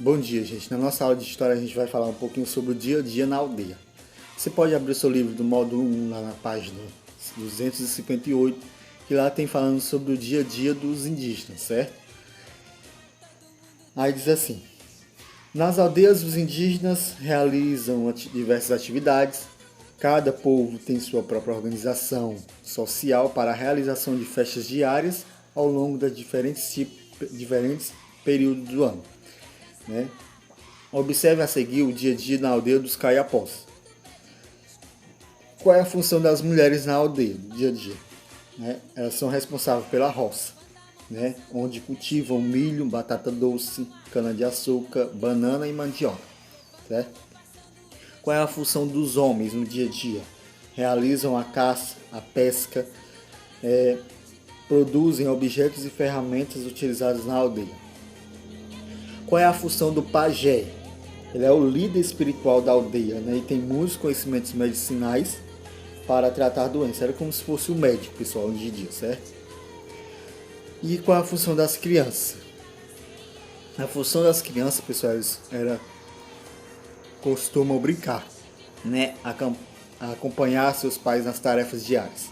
Bom dia, gente. Na nossa aula de história a gente vai falar um pouquinho sobre o dia a dia na aldeia. Você pode abrir o seu livro do módulo 1 lá na página 258, que lá tem falando sobre o dia a dia dos indígenas, certo? Aí diz assim: nas aldeias os indígenas realizam diversas atividades. Cada povo tem sua própria organização social para a realização de festas diárias ao longo das diferentes períodos do ano. Né? Observe a seguir o dia a dia na aldeia dos Caiapós. Qual é a função das mulheres na aldeia, no dia a dia? Né? Elas são responsáveis pela roça, né? Onde cultivam milho, batata doce, cana-de-açúcar, banana e mandioca. Certo? Qual é a função dos homens no dia a dia? Realizam a caça, a pesca, produzem objetos e ferramentas utilizados na aldeia. Qual é a função do pajé? Ele é o líder espiritual da aldeia, né? E tem muitos conhecimentos medicinais para tratar doenças. Era como se fosse o médico, pessoal, hoje em dia, certo? E qual é a função das crianças? A função das crianças, pessoal, costumam brincar, né? Acompanhar seus pais nas tarefas diárias.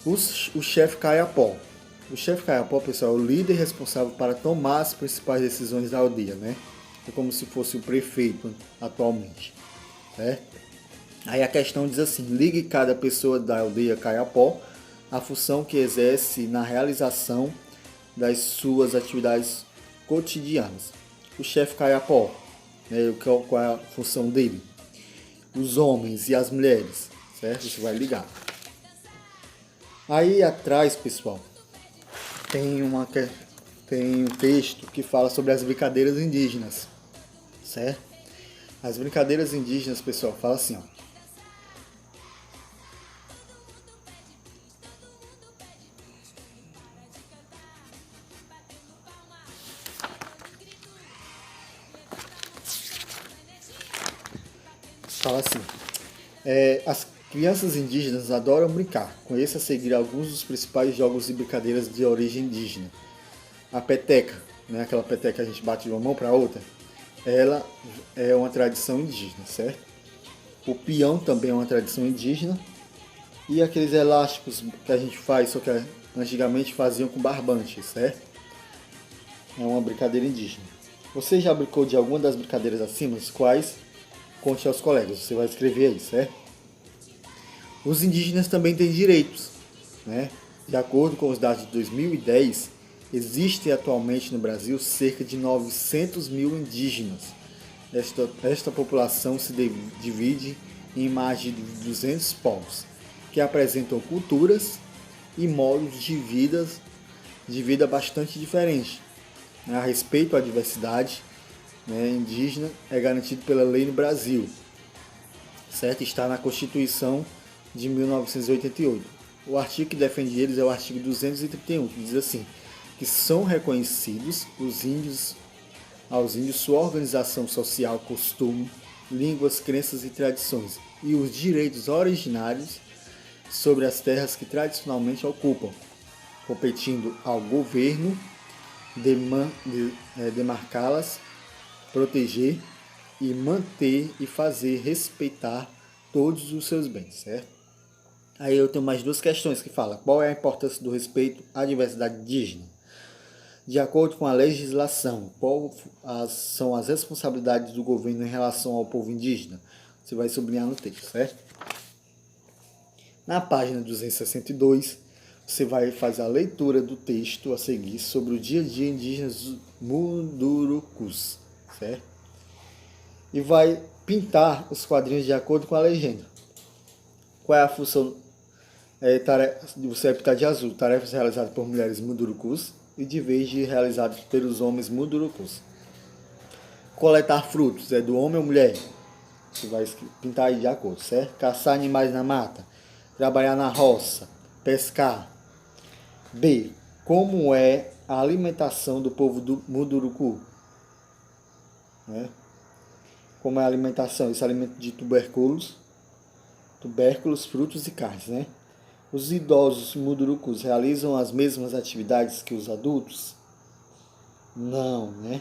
O chefe Caiapó. O chefe Caiapó, pessoal, é o líder responsável para tomar as principais decisões da aldeia, né? É como se fosse o prefeito atualmente, certo? Aí a questão diz assim: ligue cada pessoa da aldeia Caiapó a função que exerce na realização das suas atividades cotidianas. O chefe Caiapó, né, qual é a função dele? Os homens e as mulheres, certo? Você vai ligar. Aí atrás, pessoal, tem um texto que fala sobre as brincadeiras indígenas, certo? As brincadeiras indígenas, pessoal, fala assim, ó. Fala assim: as crianças indígenas adoram brincar. Conheça a seguir alguns dos principais jogos e brincadeiras de origem indígena. A peteca, né, aquela peteca que a gente bate de uma mão para a outra, ela é uma tradição indígena, certo? O peão também é uma tradição indígena. E aqueles elásticos que a gente faz, só que antigamente faziam com barbante, certo? É uma brincadeira indígena. Você já brincou de alguma das brincadeiras acima? Quais? Conte aos colegas, você vai escrever aí, certo? Os indígenas também têm direitos, né? De acordo com os dados de 2010, existem atualmente no Brasil cerca de 900 mil indígenas. Esta população se divide em mais de 200 povos, que apresentam culturas e modos de vida bastante diferentes. A respeito à diversidade, né, indígena é garantido pela lei no Brasil, certo? Está na Constituição de 1988. O artigo que defende eles é o artigo 231, que diz assim: que são reconhecidos aos índios sua organização social, costume, línguas, crenças e tradições, e os direitos originários sobre as terras que tradicionalmente ocupam, competindo ao governo demarcá-las, proteger e manter e fazer respeitar todos os seus bens, certo? Aí eu tenho mais duas questões que falam: qual é a importância do respeito à diversidade indígena? De acordo com a legislação, quais são as responsabilidades do governo em relação ao povo indígena? Você vai sublinhar no texto, certo? Na página 262, você vai fazer a leitura do texto a seguir sobre o dia a dia indígena dos Mundurucus, certo? E vai pintar os quadrinhos de acordo com a legenda. Qual é a função? Você vai pintar de azul: tarefas realizadas por mulheres Mundurucus e de verde realizadas pelos homens Mundurucus. Coletar frutos é do homem ou mulher? Você vai pintar aí de acordo, certo? Caçar animais na mata, trabalhar na roça, pescar. B. Como é a alimentação do povo do Munduruku? Né? Como é a alimentação? Esse alimento de tubérculos, frutos e carnes, né? Os idosos Mundurucus realizam as mesmas atividades que os adultos? Não, né?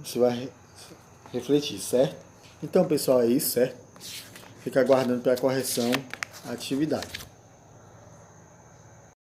Você vai refletir, certo? Então, pessoal, é isso, certo? Fica aguardando para a correção a atividade.